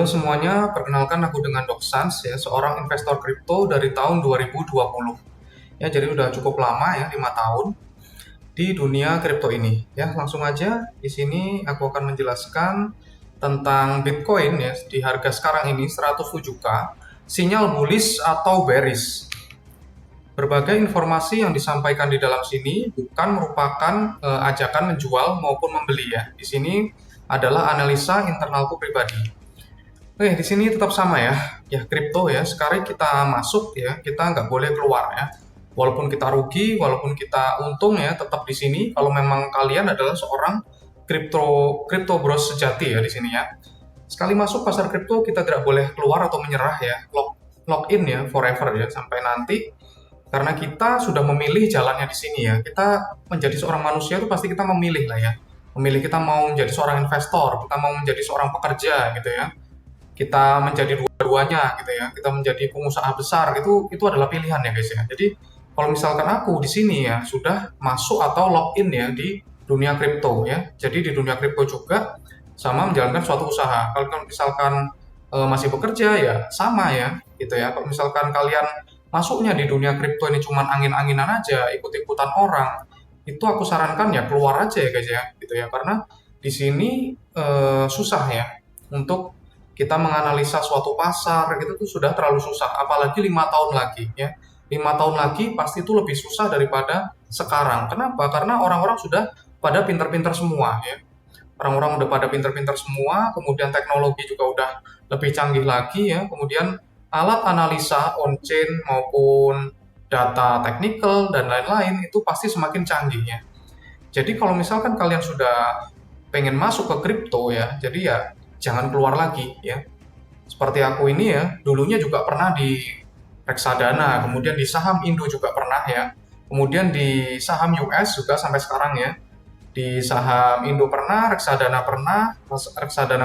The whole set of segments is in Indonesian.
Halo semuanya, perkenalkan aku dengan Doksans ya, seorang investor kripto dari tahun 2020. Ya, jadi udah cukup lama ya, 5 tahun di dunia kripto ini. Ya, langsung aja di sini aku akan menjelaskan tentang Bitcoin ya di harga sekarang ini 107K, sinyal bullish atau bearish. Berbagai informasi yang disampaikan di dalam sini bukan merupakan ajakan menjual maupun membeli ya. Di sini adalah analisa internalku pribadi. Oke, di sini tetap sama ya. Ya, kripto ya. Sekarang kita masuk ya, kita nggak boleh keluar ya. Walaupun kita rugi, walaupun kita untung ya, tetap di sini. Kalau memang kalian adalah seorang kripto bros sejati ya di sini ya. Sekali masuk pasar kripto, kita tidak boleh keluar atau menyerah ya. Lock in ya, forever ya, sampai nanti. Karena kita sudah memilih jalannya di sini ya. Kita menjadi seorang manusia itu pasti kita memilih lah ya. Memilih kita mau menjadi seorang investor, kita mau menjadi seorang pekerja gitu ya, kita menjadi dua-duanya gitu ya, kita menjadi pengusaha besar, itu adalah pilihan ya guys ya. Jadi kalau misalkan aku di sini ya sudah masuk atau login ya di dunia kripto ya, jadi di dunia kripto juga sama menjalankan suatu usaha. Kalau misalkan masih bekerja ya sama ya gitu ya. Kalau misalkan kalian masuknya di dunia kripto ini cuman angin-anginan aja, ikut-ikutan orang, itu aku sarankan ya keluar aja ya guys ya gitu ya, karena di sini susah ya untuk kita menganalisa suatu pasar gitu tuh sudah terlalu susah, apalagi 5 tahun lagi ya. 5 tahun lagi pasti itu lebih susah daripada sekarang. Kenapa? Karena orang-orang sudah pada pinter-pinter semua ya. Orang-orang udah pada pinter-pinter semua, kemudian teknologi juga udah lebih canggih lagi ya. Kemudian alat analisa on-chain maupun data technical dan lain-lain itu pasti semakin canggih ya. Jadi kalau misalkan kalian sudah pengen masuk ke kripto ya, jadi ya jangan keluar lagi ya. Seperti aku ini ya, dulunya juga pernah di reksadana, kemudian di saham Indo juga pernah ya. Kemudian di saham US juga sampai sekarang ya. Di saham Indo pernah, reksadana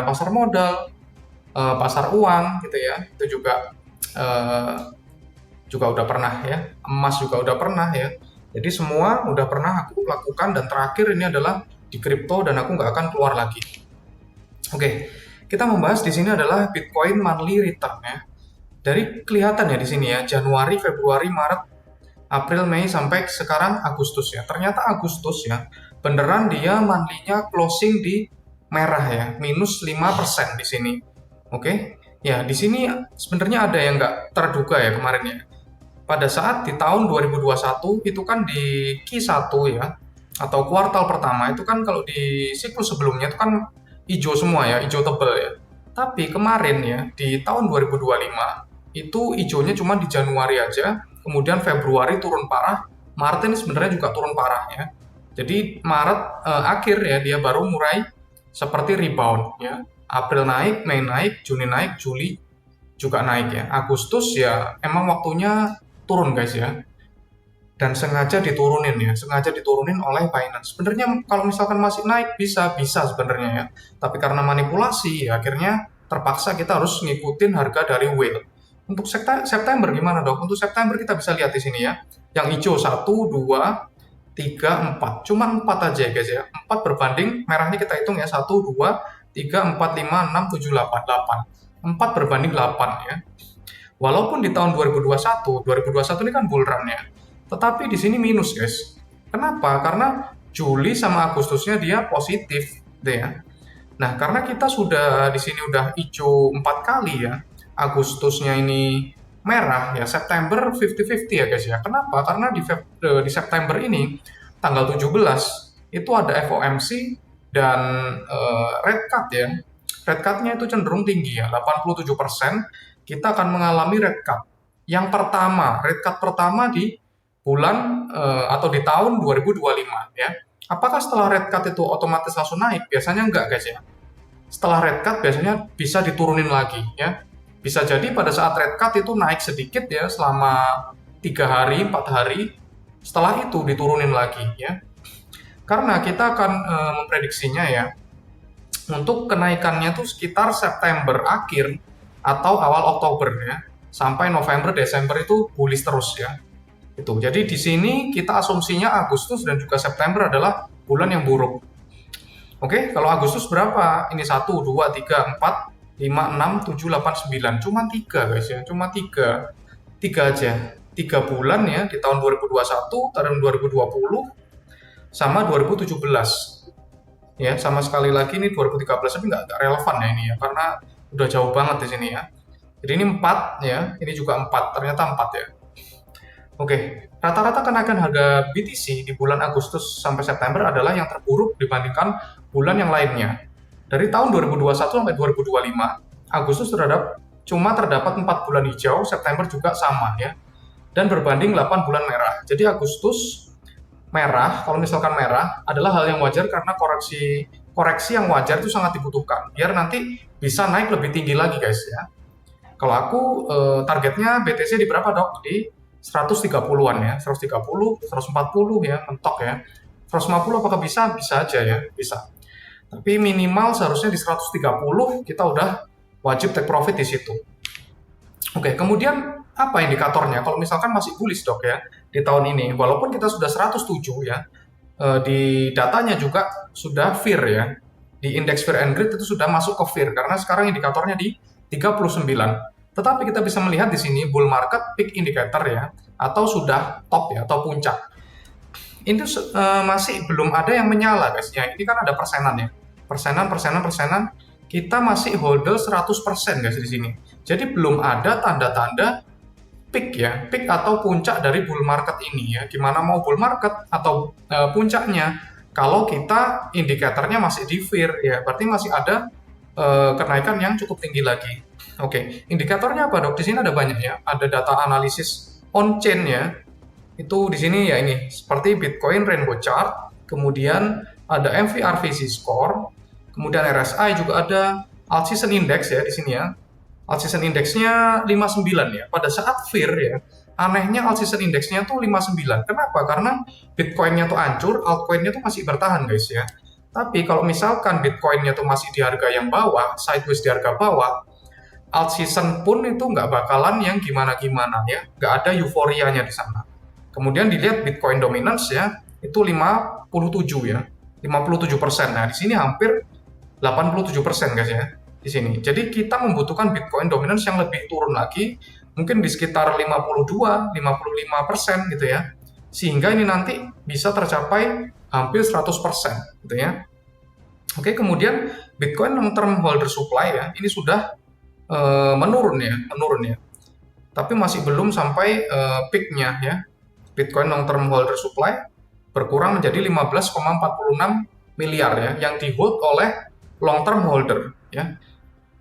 pasar modal, pasar uang gitu ya. Itu eh, juga udah pernah ya. Emas juga udah pernah ya. Jadi semua udah pernah aku lakukan dan terakhir ini adalah di kripto dan aku nggak akan keluar lagi. Oke, kita membahas di sini adalah Bitcoin monthly return ya. Dari kelihatan ya di sini ya, Januari, Februari, Maret, April, Mei sampai sekarang Agustus ya. Ternyata Agustus ya, beneran dia monthly-nya closing di merah ya, minus 5% di sini. Oke. Ya, di sini sebenarnya ada yang nggak terduga ya kemarin ya. Pada saat di tahun 2021 itu kan di Q1 ya, atau kuartal pertama itu kan kalau di siklus sebelumnya itu kan hijau semua ya, hijau tebal ya. Tapi kemarin ya di tahun 2025 itu hijaunya cuma di Januari aja, kemudian Februari turun parah, Maret ini sebenarnya juga turun parah ya. Jadi Maret akhir ya dia baru mulai seperti rebound ya. April naik, Mei naik, Juni naik, Juli juga naik ya. Agustus ya emang waktunya turun guys ya. Dan sengaja diturunin ya, sengaja diturunin oleh Binance. Sebenarnya kalau misalkan masih naik bisa sebenarnya ya. Tapi karena manipulasi ya akhirnya terpaksa kita harus ngikutin harga dari whale. Untuk September gimana dok? Untuk September kita bisa lihat di sini ya. Yang hijau 1, 2, 3, 4. Cuma 4 aja ya guys ya. 4 berbanding, merahnya kita hitung ya. 1, 2, 3, 4, 5, 6, 7, 8. 8. 4 berbanding 8 ya. Walaupun di tahun 2021 ini kan bull run ya. Tetapi di sini minus guys. Kenapa? Karena Juli sama Agustusnya dia positif deh ya. Nah, karena kita sudah di sini udah hijau 4 kali ya. Agustusnya ini merah ya, September 50-50 ya guys ya. Kenapa? Karena di September ini tanggal 17 itu ada FOMC dan red cut ya. Red cut-nya itu cenderung tinggi ya, 87% kita akan mengalami red cut. Yang pertama, red cut pertama di bulan atau di tahun 2025 ya. Apakah setelah red cut itu otomatis langsung naik? Biasanya enggak guys ya. Setelah red cut biasanya bisa diturunin lagi ya. Bisa jadi pada saat red cut itu naik sedikit ya selama 3 hari, 4 hari. Setelah itu diturunin lagi ya. Karena kita akan memprediksinya ya. Untuk kenaikannya itu sekitar September akhir atau awal Oktober ya. Sampai November, Desember itu bullish terus ya. Itu. Jadi di sini kita asumsinya Agustus dan juga September adalah bulan yang buruk. Oke, kalau Agustus berapa? Ini 1, 2, 3, 4. 5, 6, 7, 8, 9. Cuma 3 guys ya, cuma 3. 3 aja. 3 bulan ya di tahun 2021, tahun 2020, sama 2017. Ya, sama sekali lagi ini 2013, tapi nggak relevan ya ini ya, karena udah jauh banget di sini ya. Jadi ini 4 ya, ini juga 4, ternyata 4 ya. Oke, rata-rata kenaikan harga BTC di bulan Agustus sampai September adalah yang terburuk dibandingkan bulan yang lainnya. Dari tahun 2021 sampai 2025, Agustus cuma terdapat 4 bulan hijau, September juga sama ya, dan berbanding 8 bulan merah. Jadi Agustus merah, kalau misalkan merah adalah hal yang wajar karena koreksi yang wajar itu sangat dibutuhkan, biar nanti bisa naik lebih tinggi lagi guys ya. Kalau aku targetnya BTC di berapa dok? Di 130-an ya, 130, 140 ya, mentok ya. 150 apakah bisa? Bisa aja ya, bisa. Tapi minimal seharusnya di 130 kita udah wajib take profit di situ. Oke, kemudian apa indikatornya? Kalau misalkan masih bullish dok ya di tahun ini, walaupun kita sudah 107 ya, di datanya juga sudah fear ya. Di indeks fear and greed itu sudah masuk ke fear karena sekarang indikatornya di 39. Tetapi kita bisa melihat di sini bull market peak indicator ya, atau sudah top ya, atau puncak. Ini masih belum ada yang menyala guys ya. Ini kan ada persenan ya. Persenan. Kita masih hodl 100% guys di sini. Jadi belum ada tanda-tanda peak ya, peak atau puncak dari bull market ini ya. Gimana mau bull market atau puncaknya? Kalau kita indikatornya masih di fear ya, berarti masih ada kenaikan yang cukup tinggi lagi. Oke, indikatornya apa dok? Di sini ada banyak ya. Ada data analisis on chain ya. Itu di sini ya ini seperti Bitcoin Rainbow Chart, kemudian ada MVRVC score, kemudian RSI juga ada, Alt Season Index ya di sini ya. Alt Season Index-nya 59 ya. Pada saat fear ya, anehnya Alt Season Index-nya tuh 59. Kenapa? Karena Bitcoin-nya tuh hancur, altcoin-nya tuh masih bertahan guys ya. Tapi kalau misalkan Bitcoin-nya tuh masih di harga yang bawah, sideways di harga bawah, alt season pun itu nggak bakalan yang gimana-gimana ya, nggak ada euforianya di sana. Kemudian dilihat Bitcoin dominance ya, itu 57 ya, 57%. Nah di sini hampir 87% guys ya, di sini. Jadi kita membutuhkan Bitcoin dominance yang lebih turun lagi, mungkin di sekitar 52, 55% gitu ya, sehingga ini nanti bisa tercapai hampir 100% gitu ya. Oke, kemudian Bitcoin long term holder supply ya, ini sudah menurun ya. Tapi masih belum sampai peak-nya ya. Bitcoin long term holder supply berkurang menjadi 15,46 miliar ya, yang di-hold oleh long term holder ya.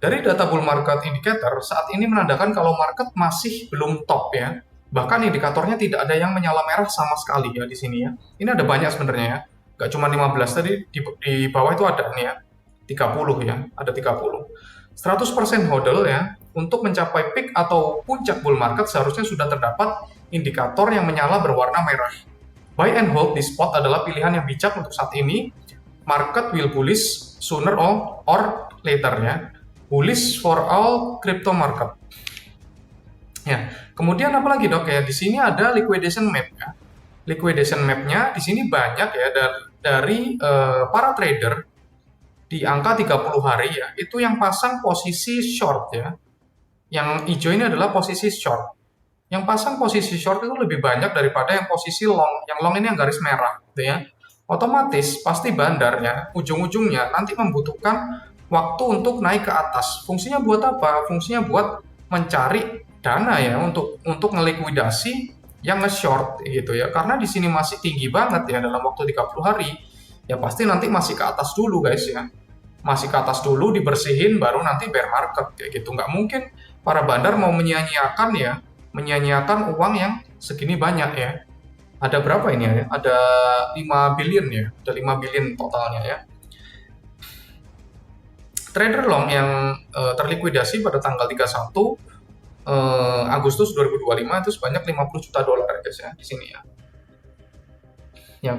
Dari data bull market indicator saat ini menandakan kalau market masih belum top ya. Bahkan indikatornya tidak ada yang menyala merah sama sekali ya di sini ya. Ini ada banyak sebenarnya ya. Gak cuma 15 tadi di bawah itu ada nih ya. 30 ya, ada 30. 100% hodl ya, untuk mencapai peak atau puncak bull market seharusnya sudah terdapat indikator yang menyala berwarna merah. Buy and hold di spot adalah pilihan yang bijak untuk saat ini. Market will bullish sooner or later ya. Bullish for all crypto market. Ya, kemudian apa lagi dok ya? Di sini ada liquidation map ya. Liquidation map-nya di sini banyak ya dari para trader di angka 30 hari ya, itu yang pasang posisi short ya. Yang hijau ini adalah posisi short. Yang pasang posisi short itu lebih banyak daripada yang posisi long. Yang long ini yang garis merah gitu ya. Otomatis pasti bandarnya ujung-ujungnya nanti membutuhkan waktu untuk naik ke atas. Fungsinya buat apa? Fungsinya buat mencari dana ya untuk ngelikuidasi yang nge-short gitu ya. Karena di sini masih tinggi banget ya dalam waktu 30 hari. Ya pasti nanti masih ke atas dulu guys ya. Masih ke atas dulu dibersihin baru nanti bear market kayak gitu. Nggak mungkin para bandar mau menyia-nyiakan uang yang segini banyak ya. Ada berapa ini ya? Ada 5 billion ya. Ada 5 billion totalnya ya. Trader long yang terlikuidasi pada tanggal 31 Agustus 2025 itu sebanyak 50 juta dolar guys ya di sini ya. Yang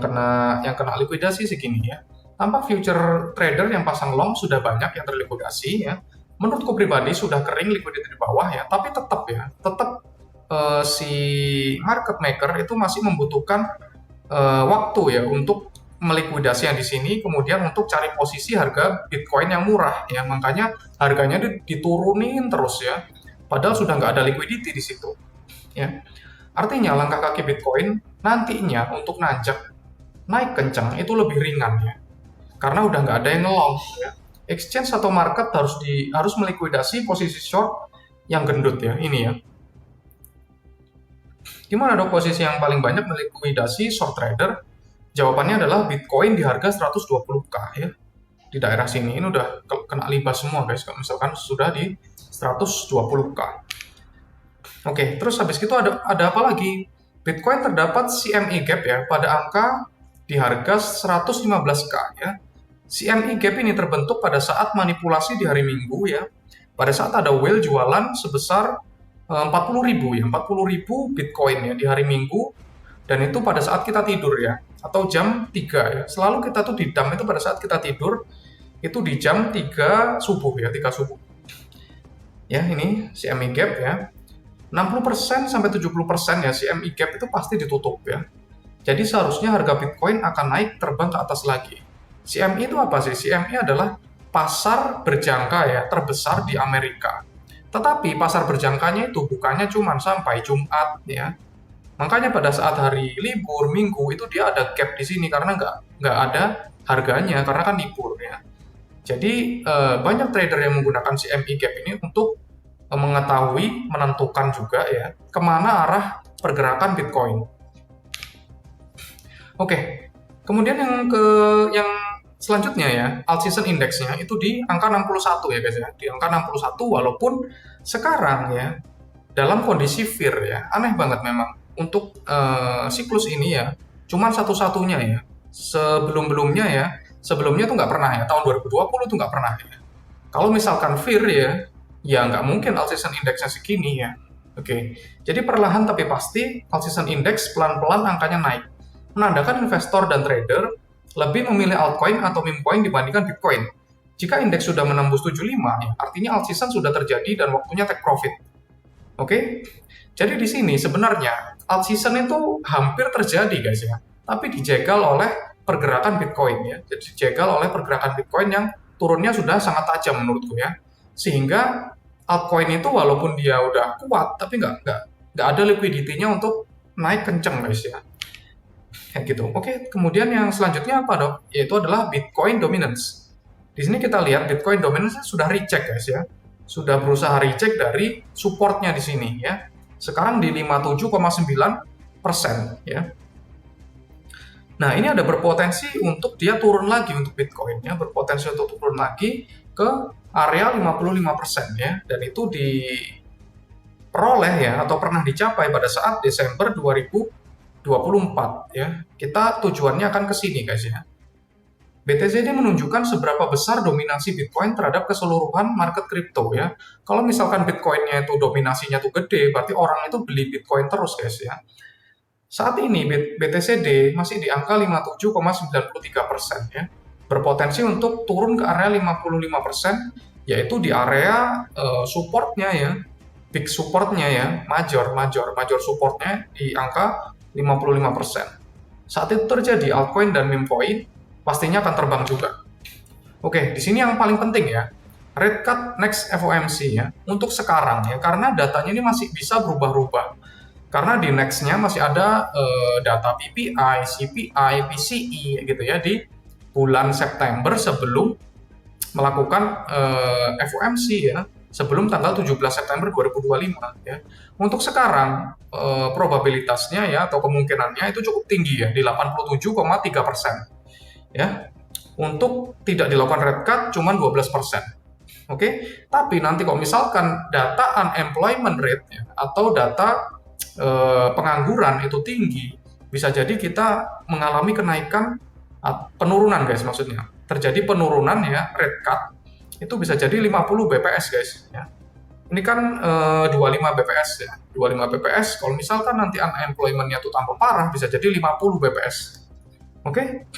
kena likuidasi segini ya. Tampak future trader yang pasang long sudah banyak yang terlikuidasi ya. Menurutku pribadi sudah kering liquidity di bawah ya, tapi tetap si market maker itu masih membutuhkan waktu ya untuk melikuidasi yang di sini, kemudian untuk cari posisi harga Bitcoin yang murah ya, makanya harganya diturunin terus ya, padahal sudah nggak ada liquidity di situ ya. Artinya langkah kaki Bitcoin nantinya untuk nanjak naik kencang itu lebih ringan ya, karena udah nggak ada yang nge-long ya. Exchange atau market harus melikuidasi posisi short yang gendut ya, ini ya. Gimana dok posisi yang paling banyak melikuidasi short trader? Jawabannya adalah Bitcoin di harga 120k ya. Di daerah sini ini udah kena limbah semua guys, kalau misalkan sudah di 120k. Oke, terus habis itu ada apa lagi? Bitcoin terdapat CME gap ya pada angka di harga 115k ya. CME gap ini terbentuk pada saat manipulasi di hari Minggu ya. Pada saat ada whale jualan sebesar 40.000 ya, 40.000 Bitcoin ya di hari Minggu, dan itu pada saat kita tidur ya, atau jam 3 ya. Selalu kita tuh di dump itu pada saat kita tidur, itu di jam 3 subuh ya, 3 subuh. Ya, ini CME gap ya. 60% sampai 70% ya CME gap itu pasti ditutup ya. Jadi seharusnya harga Bitcoin akan naik terbang ke atas lagi. CME itu apa sih? CME adalah pasar berjangka ya, terbesar di Amerika. Tetapi pasar berjangkanya itu bukannya cuma sampai Jumat ya. Makanya pada saat hari libur, Minggu, itu dia ada gap di sini karena nggak ada harganya, karena kan libur ya. Jadi banyak trader yang menggunakan CME gap ini untuk mengetahui, menentukan juga ya, kemana arah pergerakan Bitcoin. Oke, kemudian yang selanjutnya ya, alt season index-nya itu di angka 61 ya guys ya, di angka 61 walaupun sekarang ya dalam kondisi fear ya, aneh banget memang untuk siklus ini ya, cuman satu-satunya ya, sebelumnya tuh nggak pernah ya, tahun 2020 tuh nggak pernah ya. Kalau misalkan fear ya nggak mungkin alt season index-nya segini ya. Oke, jadi perlahan tapi pasti alt season index pelan-pelan angkanya naik, menandakan investor dan trader lebih memilih altcoin atau meme coin dibandingkan Bitcoin. Jika indeks sudah menembus 75, ya, artinya alt season sudah terjadi dan waktunya take profit. Oke? Jadi di sini sebenarnya alt season itu hampir terjadi guys ya, tapi dijegal oleh pergerakan Bitcoin ya. Jadi dijegal oleh pergerakan Bitcoin yang turunnya sudah sangat tajam menurutku ya. Sehingga altcoin itu walaupun dia udah kuat, tapi nggak ada liquidity-nya untuk naik kenceng guys ya. Kayak gitu. Oke, kemudian yang selanjutnya apa dok? Yaitu adalah Bitcoin dominance. Di sini kita lihat Bitcoin dominance sudah recheck guys ya. Sudah berusaha recheck dari supportnya di sini ya. Sekarang di 57,9% ya. Nah, ini ada berpotensi untuk dia turun lagi untuk Bitcoin ya, berpotensi untuk turun lagi ke area 55% ya, dan itu diperoleh ya atau pernah dicapai pada saat Desember 2024 ya. Kita tujuannya akan ke sini guys ya. BTC ini menunjukkan seberapa besar dominasi Bitcoin terhadap keseluruhan market kripto ya. Kalau misalkan Bitcoinnya itu dominasinya tuh gede, berarti orang itu beli Bitcoin terus guys ya. Saat ini BTCD masih di angka 57,93% ya. Berpotensi untuk turun ke area 55%, yaitu di area supportnya ya. Big supportnya ya, major supportnya di angka 55%. Saat itu terjadi, altcoin dan meme coin pastinya akan terbang juga. Oke, di sini yang paling penting ya, rate cut next FOMC ya, untuk sekarang ya, karena datanya ini masih bisa berubah-ubah. Karena di next-nya masih ada data PPI, CPI, PCE gitu ya di bulan September sebelum melakukan FOMC ya, sebelum tanggal 17 September 2025 ya. Untuk sekarang probabilitasnya ya atau kemungkinannya itu cukup tinggi ya di 87,3% ya. Untuk tidak dilakukan rate cut cuma 12%. Oke, tapi nanti kalau misalkan data unemployment rate ya, atau data pengangguran itu tinggi, bisa jadi kita mengalami kenaikan penurunan guys, maksudnya terjadi penurunan ya, rate cut itu bisa jadi 50 BPS guys ya. Ini kan 25 BPS ya, 25 BPS. Kalau misalkan nanti unemployment-nya itu tambah parah, bisa jadi 50 BPS. Oke?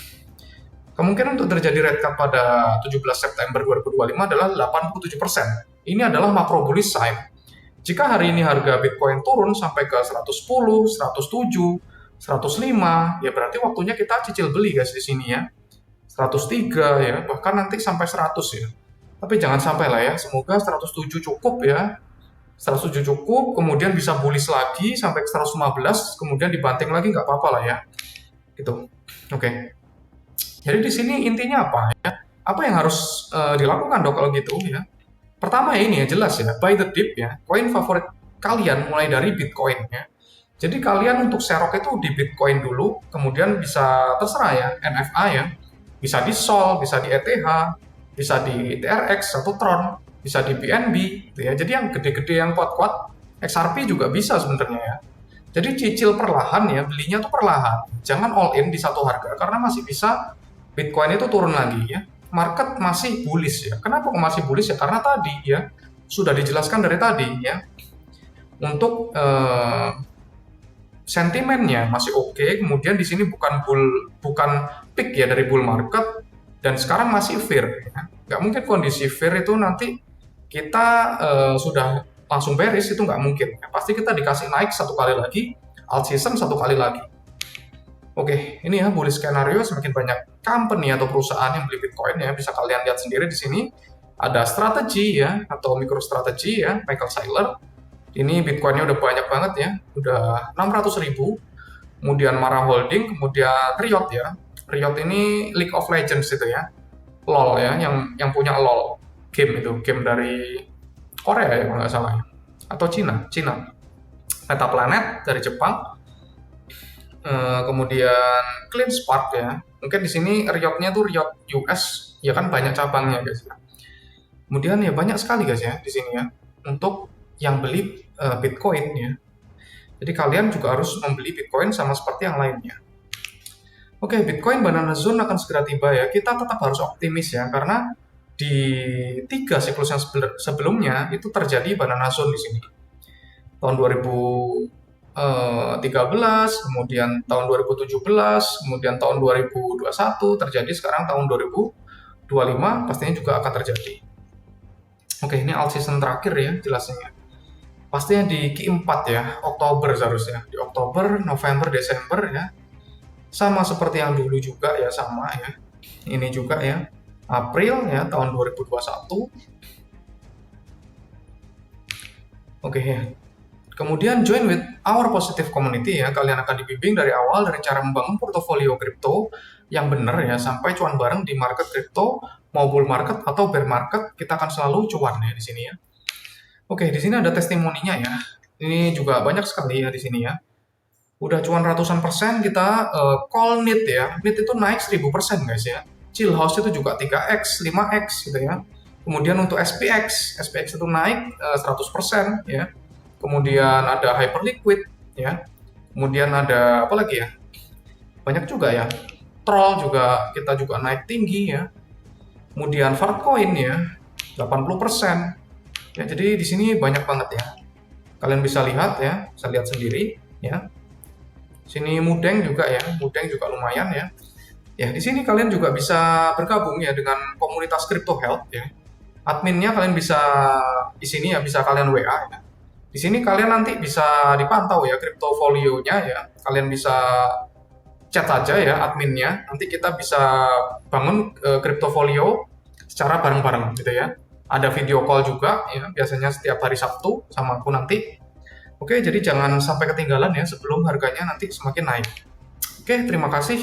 Kemungkinan untuk terjadi rate cut pada 17 September 2025 adalah 87%. Ini adalah macro bullish sign. Jika hari ini harga Bitcoin turun sampai ke 110, 107, 105, ya berarti waktunya kita cicil beli guys di sini ya. 103 ya, bahkan nanti sampai 100 ya. Tapi jangan sampai lah ya, semoga 107 cukup ya. 107 cukup, kemudian bisa bullish lagi sampai ke 115, kemudian dibanting lagi nggak apa-apa lah ya. Gitu. Oke. Jadi di sini intinya apa ya? Apa yang harus dilakukan dok kalau gitu ya? Pertama ya ini ya jelas ya, buy the dip ya. Koin favorit kalian mulai dari Bitcoin ya. Jadi kalian untuk serok itu di Bitcoin dulu, kemudian bisa terserah ya, NFA ya. Bisa di Sol, bisa di ETH, bisa di TRX atau Tron, bisa di BNB gitu ya. Jadi yang gede-gede yang kuat-kuat XRP juga bisa sebenarnya ya. Jadi cicil perlahan ya, belinya tuh perlahan. Jangan all in di satu harga karena masih bisa Bitcoin itu turun lagi ya. Market masih bullish ya. Kenapa kok masih bullish ya? Karena tadi ya sudah dijelaskan dari tadi ya. Untuk sentimennya masih oke. Kemudian di sini bukan peak ya dari bull market dan sekarang masih fair ya. Nggak mungkin kondisi fair itu nanti kita sudah langsung bearish, itu nggak mungkin. Pasti kita dikasih naik satu kali lagi, alt season satu kali lagi. Oke, ini ya bullish skenario, semakin banyak company atau perusahaan yang beli Bitcoin ya, bisa kalian lihat sendiri di sini. Ada strategi ya, atau micro strategi ya, Michael Saylor. Ini Bitcoinnya udah banyak banget ya, udah 600.000. Kemudian Mara Holding, kemudian Riot ya. Riot ini League of Legends itu ya, LoL ya, yang punya LoL game itu, game dari Korea ya kalau nggak salah ya, atau Cina. Metaplanet dari Jepang. Kemudian Clean Spark ya. Mungkin di sini Riot-nya tuh Riot US, ya kan banyak cabangnya guys. Kemudian ya banyak sekali guys ya di sini ya untuk yang beli Bitcoin ya. Jadi kalian juga harus membeli Bitcoin sama seperti yang lainnya. Oke, Bitcoin Banana Zone akan segera tiba ya. Kita tetap harus optimis ya karena di 3 siklus yang sebelumnya itu terjadi Banana Zone di sini. Tahun 2013, kemudian tahun 2017, kemudian tahun 2021 terjadi, sekarang tahun 2025 pastinya juga akan terjadi. Oke, ini alt season terakhir ya jelasnya. Pastinya di Q4 ya, Oktober seharusnya. Di Oktober, November, Desember ya. Sama seperti yang dulu juga ya, sama ya. Ini juga ya, April ya, tahun 2021. Oke ya. Kemudian join with our positive community ya. Kalian akan dibimbing dari awal dari cara membangun portofolio kripto yang benar ya, sampai cuan bareng di market kripto, mau bull market atau bear market, kita akan selalu cuan ya di sini ya. Oke, di sini ada testimoninya ya. Ini juga banyak sekali ya di sini ya. Udah cuan ratusan persen kita call NIT ya. NIT itu naik 1000% guys ya. Chill House itu juga 3x, 5x gitu ya. Kemudian untuk SPX itu naik 100% ya. Kemudian ada Hyperliquid ya. Kemudian ada apa lagi ya? Banyak juga ya. Troll juga kita juga naik tinggi ya. Kemudian Farcoin ya 80%. Ya, jadi di sini banyak banget ya. Kalian bisa lihat ya, bisa lihat sendiri ya. Sini Mudeng juga ya, Mudeng juga lumayan ya. Ya, di sini kalian juga bisa bergabung ya dengan komunitas Crypto Health ya. Adminnya kalian bisa di sini ya, bisa kalian WA ya. Di sini kalian nanti bisa dipantau ya kriptofolionya ya. Kalian bisa chat saja ya adminnya. Nanti kita bisa bangun kriptofolio secara bareng-bareng gitu ya. Ada video call juga ya, biasanya setiap hari Sabtu sama aku nanti. Oke, jadi jangan sampai ketinggalan ya sebelum harganya nanti semakin naik. Oke, terima kasih.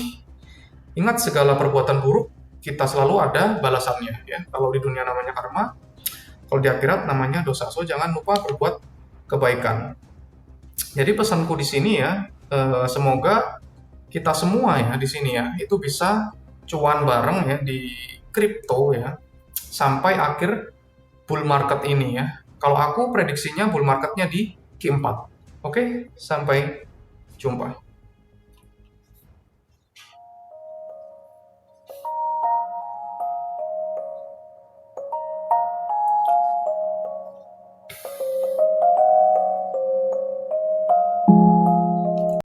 Ingat segala perbuatan buruk kita selalu ada balasannya ya. Kalau di dunia namanya karma, kalau di akhirat namanya dosa. So jangan lupa berbuat kebaikan. Jadi pesanku di sini ya, semoga kita semua ya di sini ya itu bisa cuan bareng ya di kripto ya sampai akhir bull market ini ya. Kalau aku prediksinya bull marketnya di Q4. Oke, sampai jumpa.